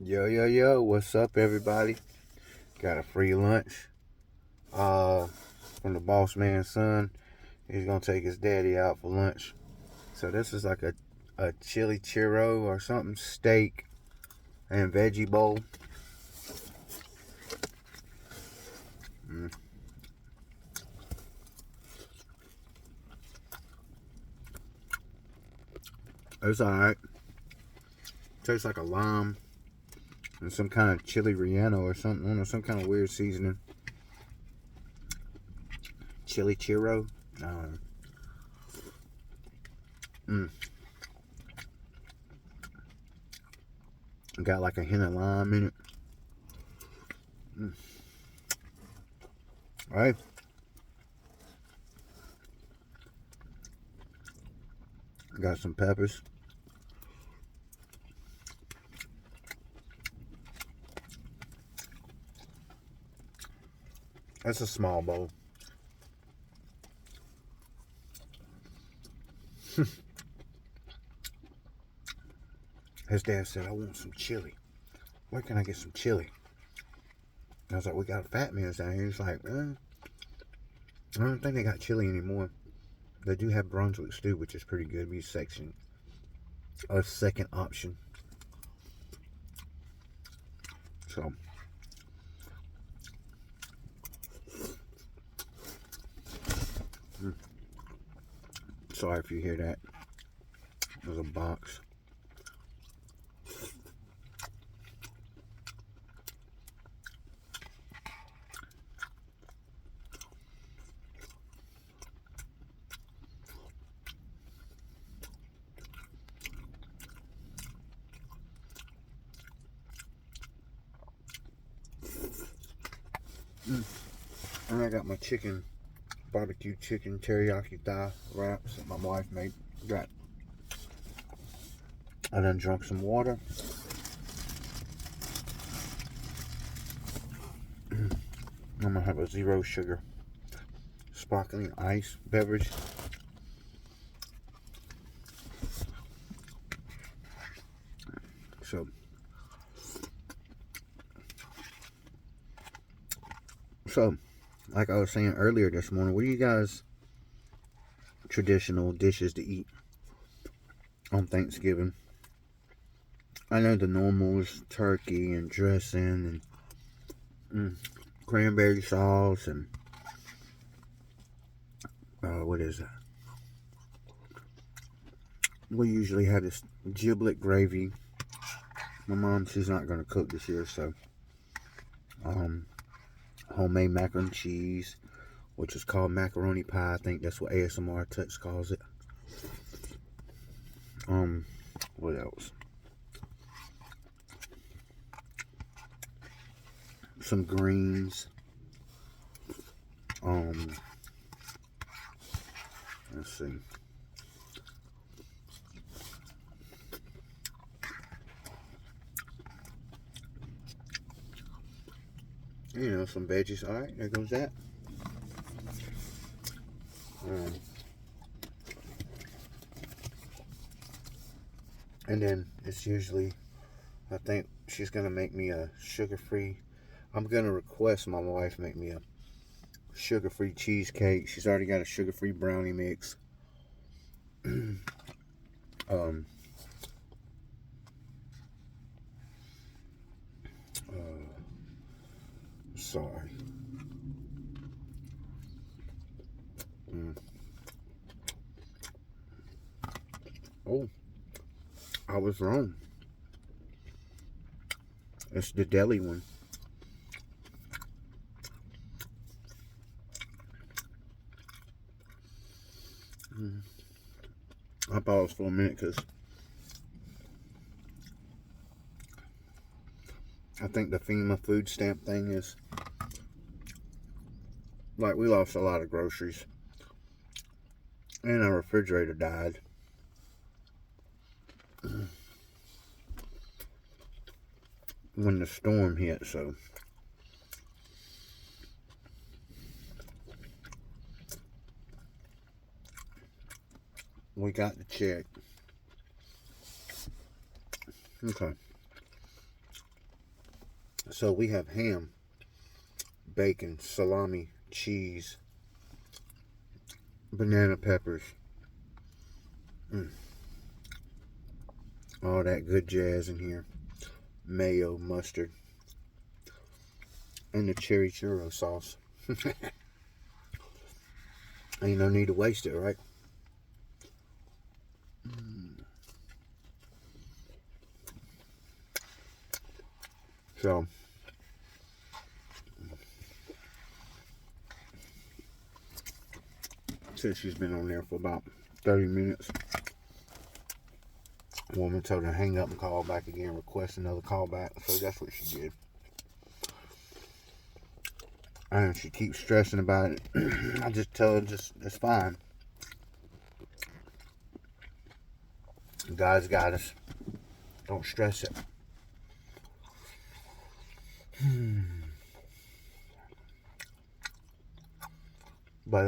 Yo, yo, yo, what's up, everybody? Got a free lunch from the boss man's son. He's gonna take his daddy out for lunch. So this is like a chili churro or something, steak and veggie bowl. Mm. It's alright. Tastes like a lime and some kind of chili relleno or something. I don't know, some kind of weird seasoning. Chili churro. Mm. Got like a hint of lime in it. Mm. Alright. Got some peppers. That's a small bowl. His dad said, I want some chili. Where can I get some chili? I was like, we got Fat Man's down here. He's like, I don't think they got chili anymore. They do have Brunswick stew, which is pretty good. Be a second option. So, sorry if you hear that. There's a box. And I got my barbecue chicken teriyaki thigh wraps that my wife made. I done drunk some water. I'm gonna have a zero sugar sparkling ice beverage. So, like I was saying earlier this morning, what are you guys' traditional dishes to eat on Thanksgiving? I know the normal is turkey and dressing and cranberry sauce and what is that? We usually have this giblet gravy. My mom, she's not going to cook this year, so homemade macaroni and cheese, which is called macaroni pie. I think that's what ASMR Touch calls it. What else? Some greens. Let's see. Some veggies. All right, there goes that. And then it's usually, I think she's gonna make me a sugar-free. I'm gonna request my wife make me a sugar-free cheesecake. She's already got a sugar-free brownie mix. um, Sorry. Oh, I was wrong. It's the deli one. I paused for a minute because I think the FEMA food stamp thing is like we lost a lot of groceries and our refrigerator died. When the storm hit, so we got the check. Okay. So we have ham, bacon, salami, cheese, banana peppers, all that good jazz in here. Mayo, mustard, and the cherry churro sauce. Ain't no need to waste it, right? So, since she's been on there for about 30 minutes, the woman told her to hang up and call back again, request another call back. So that's what she did. And she keeps stressing about it. I just tell her, it's fine. God's got us. Don't stress it. But,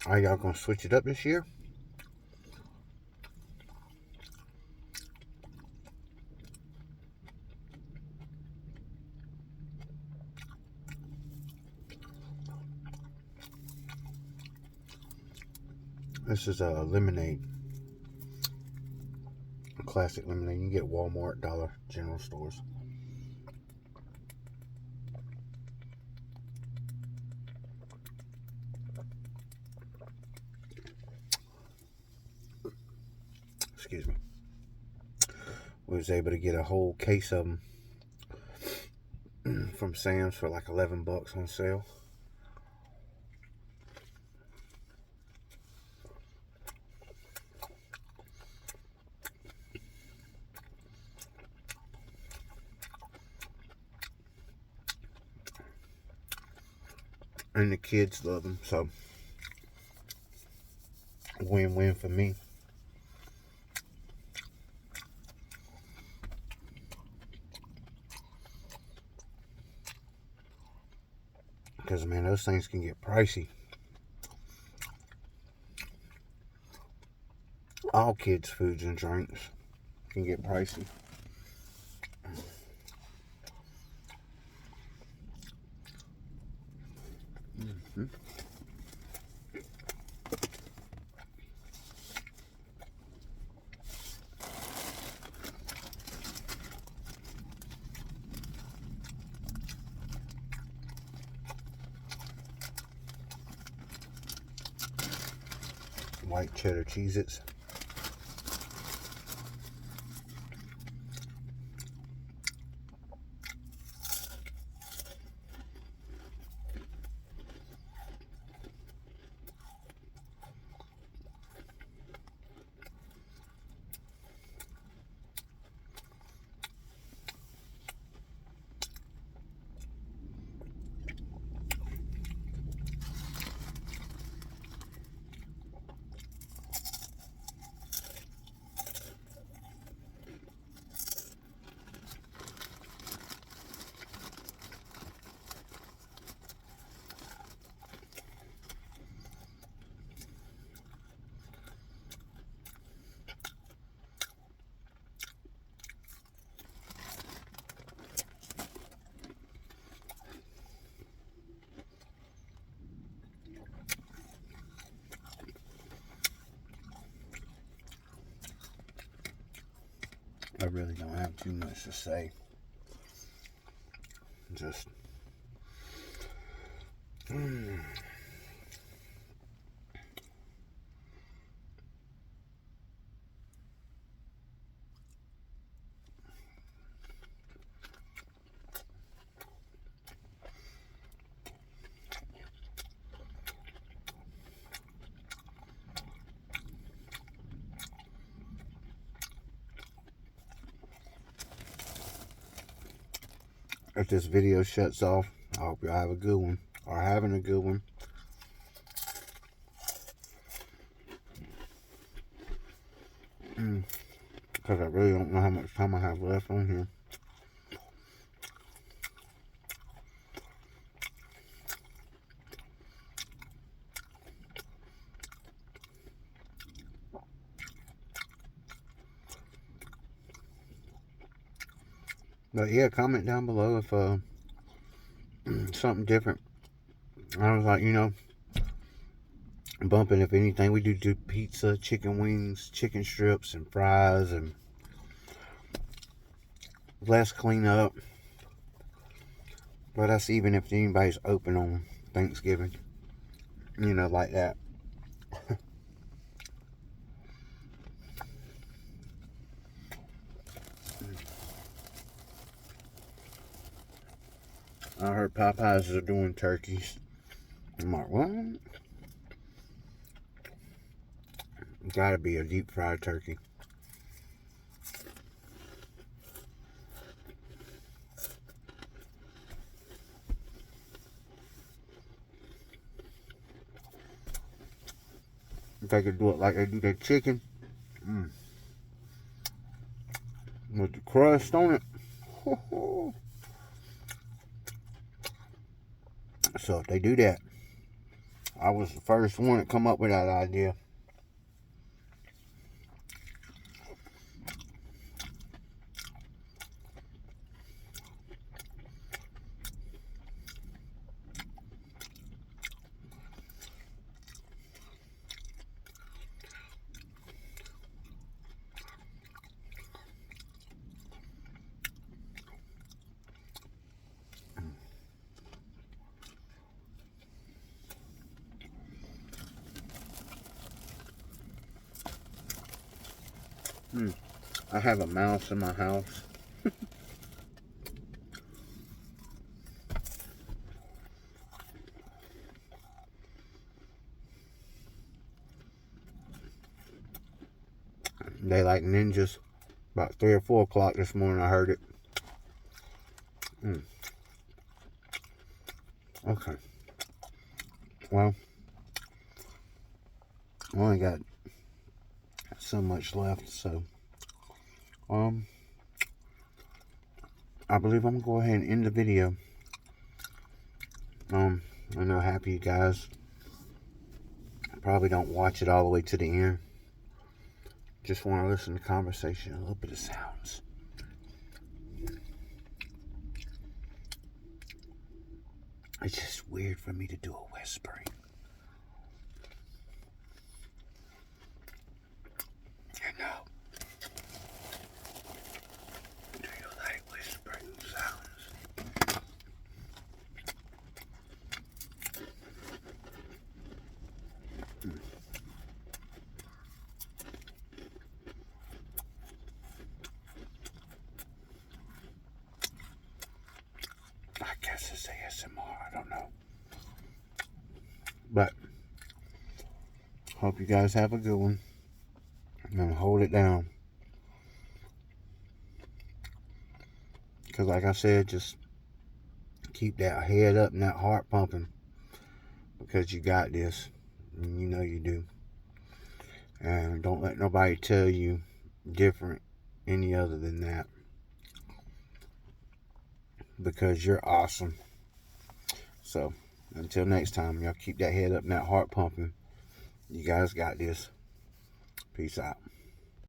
are y'all gonna switch it up this year? This is a lemonade. A classic lemonade. You can get Walmart, Dollar General stores. Excuse me. We was able to get a whole case of them from Sam's for like $11 on sale. And the kids love them, so win-win for me. Because, man, those things can get pricey. All kids' foods and drinks can get pricey. White cheddar Cheez-Its. I really don't have too much to say. Just if this video shuts off, I hope y'all have a good one, or having a good one. Because I really don't know how much time I have left on here. But yeah, comment down below if something different. I was like, you know, bumping if anything. We do pizza, chicken wings, chicken strips, and fries, and less cleanup. But that's even if anybody's open on Thanksgiving, you know, like that. I heard Popeyes are doing turkeys. I'm like, what? Gotta be a deep fried turkey. If they could do it like they do their chicken, with the crust on it. So if they do that, I was the first one to come up with that idea. I have a mouse in my house. They like ninjas. About 3 or 4 o'clock this morning, I heard it. Okay. Well, I only got so much left, so I believe I'm gonna go ahead and end the video. I know half of you guys probably don't watch it all the way to the end. Just want to listen to the conversation, a little bit of sounds. It's just weird for me to do a whispering. You know. Do you like whispering sounds? I guess it's ASMR, I don't know. But, hope you guys have a good one. I'm going to hold it down. Because like I said, just keep that head up and that heart pumping. Because you got this. And you know you do. And don't let nobody tell you different any other than that. Because you're awesome. So, until next time, y'all keep that head up and that heart pumping. You guys got this. Peace out.